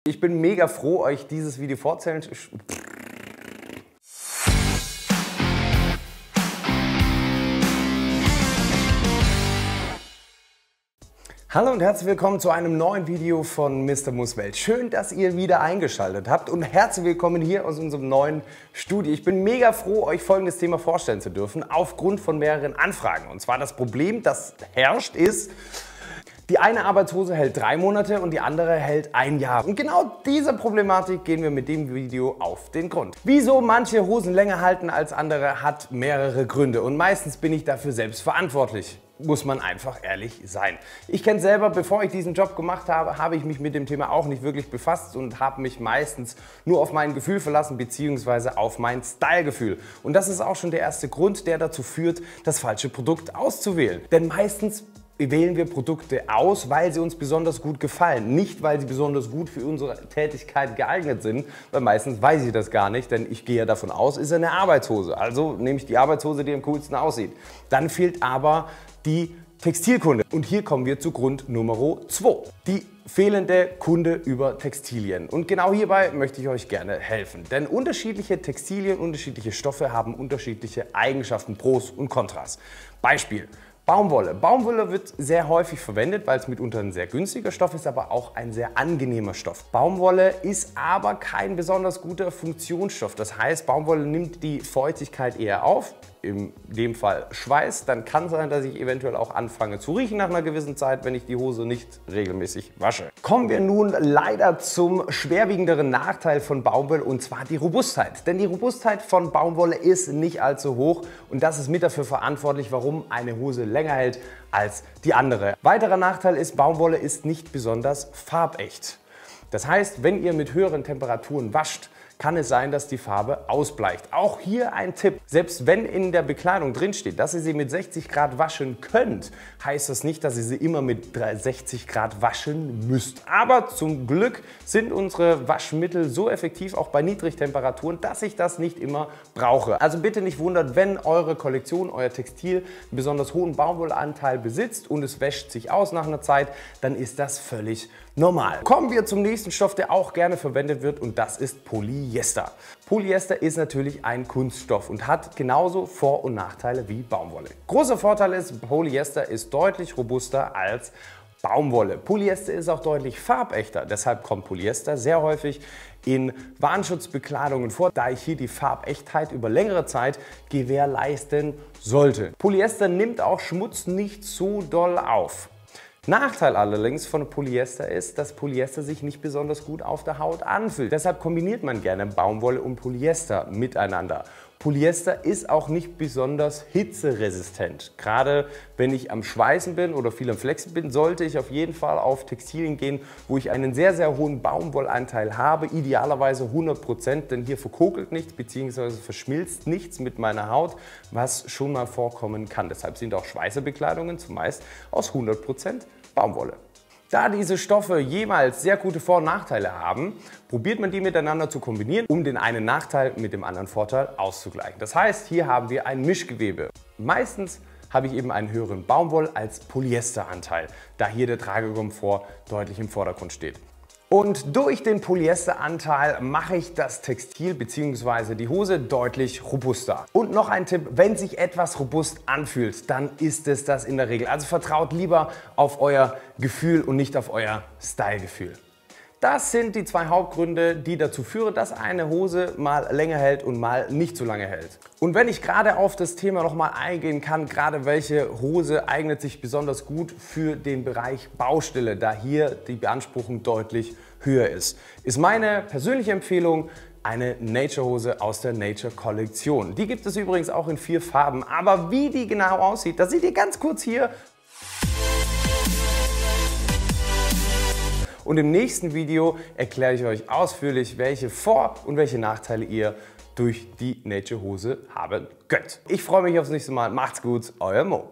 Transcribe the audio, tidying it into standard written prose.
Ich bin mega froh, euch dieses Video vorzustellen. Hallo und herzlich willkommen zu einem neuen Video von Mr. Muss Welt. Schön, dass ihr wieder eingeschaltet habt und herzlich willkommen hier aus unserem neuen Studio. Ich bin mega froh, euch folgendes Thema vorstellen zu dürfen, aufgrund von mehreren Anfragen. Und zwar das Problem, das herrscht, ist, die eine Arbeitshose hält 3 Monate und die andere hält 1 Jahr. Und genau dieser Problematik gehen wir mit dem Video auf den Grund. Wieso manche Hosen länger halten als andere, hat mehrere Gründe und meistens bin ich dafür selbst verantwortlich. Muss man einfach ehrlich sein. Ich kenne selber, bevor ich diesen Job gemacht habe, habe ich mich mit dem Thema auch nicht wirklich befasst und habe mich meistens nur auf mein Gefühl verlassen bzw. auf mein Stylegefühl. Und das ist auch schon der erste Grund, der dazu führt, das falsche Produkt auszuwählen. Denn meistens wählen wir Produkte aus, weil sie uns besonders gut gefallen, nicht weil sie besonders gut für unsere Tätigkeit geeignet sind, weil meistens weiß ich das gar nicht, denn ich gehe ja davon aus, ist eine Arbeitshose, also nehme ich die Arbeitshose, die am coolsten aussieht. Dann fehlt aber die Textilkunde. Und hier kommen wir zu Grund Nummer 2. Die fehlende Kunde über Textilien. Und genau hierbei möchte ich euch gerne helfen. Denn unterschiedliche Textilien, unterschiedliche Stoffe haben unterschiedliche Eigenschaften, Pros und Kontras. Beispiel: Baumwolle. Baumwolle wird sehr häufig verwendet, weil es mitunter ein sehr günstiger Stoff ist, aber auch ein sehr angenehmer Stoff. Baumwolle ist aber kein besonders guter Funktionsstoff. Das heißt, Baumwolle nimmt die Feuchtigkeit eher auf, in dem Fall Schweiß. Dann kann es sein, dass ich eventuell auch anfange zu riechen nach einer gewissen Zeit, wenn ich die Hose nicht regelmäßig wasche. Kommen wir nun leider zum schwerwiegenderen Nachteil von Baumwolle, und zwar die Robustheit. Denn die Robustheit von Baumwolle ist nicht allzu hoch und das ist mit dafür verantwortlich, warum eine Hose länger hält als die andere. Weiterer Nachteil ist, Baumwolle ist nicht besonders farbecht. Das heißt, wenn ihr mit höheren Temperaturen wascht, kann es sein, dass die Farbe ausbleicht. Auch hier ein Tipp: Selbst wenn in der Bekleidung drin steht, dass ihr sie mit 60 Grad waschen könnt, heißt das nicht, dass ihr sie immer mit 60 Grad waschen müsst. Aber zum Glück sind unsere Waschmittel so effektiv, auch bei Niedrigtemperaturen, dass ich das nicht immer brauche. Also bitte nicht wundern, wenn eure Kollektion, euer Textil einen besonders hohen Baumwollanteil besitzt und es wäscht sich aus nach einer Zeit, dann ist das völlig normal. Kommen wir zum nächsten Stoff, der auch gerne verwendet wird, und das ist Polyester. Polyester ist natürlich ein Kunststoff und hat genauso Vor- und Nachteile wie Baumwolle. Großer Vorteil ist, Polyester ist deutlich robuster als Baumwolle. Polyester ist auch deutlich farbechter, deshalb kommt Polyester sehr häufig in Warnschutzbekleidungen vor, da ich hier die Farbechtheit über längere Zeit gewährleisten sollte. Polyester nimmt auch Schmutz nicht so doll auf. Nachteil allerdings von Polyester ist, dass Polyester sich nicht besonders gut auf der Haut anfühlt. Deshalb kombiniert man gerne Baumwolle und Polyester miteinander. Polyester ist auch nicht besonders hitzeresistent. Gerade wenn ich am Schweißen bin oder viel am Flexen bin, sollte ich auf jeden Fall auf Textilien gehen, wo ich einen sehr, sehr hohen Baumwollanteil habe, idealerweise 100%, denn hier verkokelt nichts bzw. verschmilzt nichts mit meiner Haut, was schon mal vorkommen kann. Deshalb sind auch Schweißebekleidungen zumeist aus 100% Baumwolle. Da diese Stoffe jeweils sehr gute Vor- und Nachteile haben, probiert man die miteinander zu kombinieren, um den einen Nachteil mit dem anderen Vorteil auszugleichen. Das heißt, hier haben wir ein Mischgewebe. Meistens habe ich eben einen höheren Baumwoll- als Polyesteranteil, da hier der Tragekomfort deutlich im Vordergrund steht. Und durch den Polyesteranteil mache ich das Textil bzw. die Hose deutlich robuster. Und noch ein Tipp: Wenn sich etwas robust anfühlt, dann ist es das in der Regel. Also vertraut lieber auf euer Gefühl und nicht auf euer Stylegefühl. Das sind die 2 Hauptgründe, die dazu führen, dass eine Hose mal länger hält und mal nicht so lange hält. Und wenn ich gerade auf das Thema noch mal eingehen kann, gerade welche Hose eignet sich besonders gut für den Bereich Baustelle, da hier die Beanspruchung deutlich höher ist meine persönliche Empfehlung eine Nature-Hose aus der Nature-Kollektion. Die gibt es übrigens auch in 4 Farben, aber wie die genau aussieht, das seht ihr ganz kurz hier. Und im nächsten Video erkläre ich euch ausführlich, welche Vor- und welche Nachteile ihr durch die Nature Hose haben könnt. Ich freue mich aufs nächste Mal. Macht's gut, euer Mo.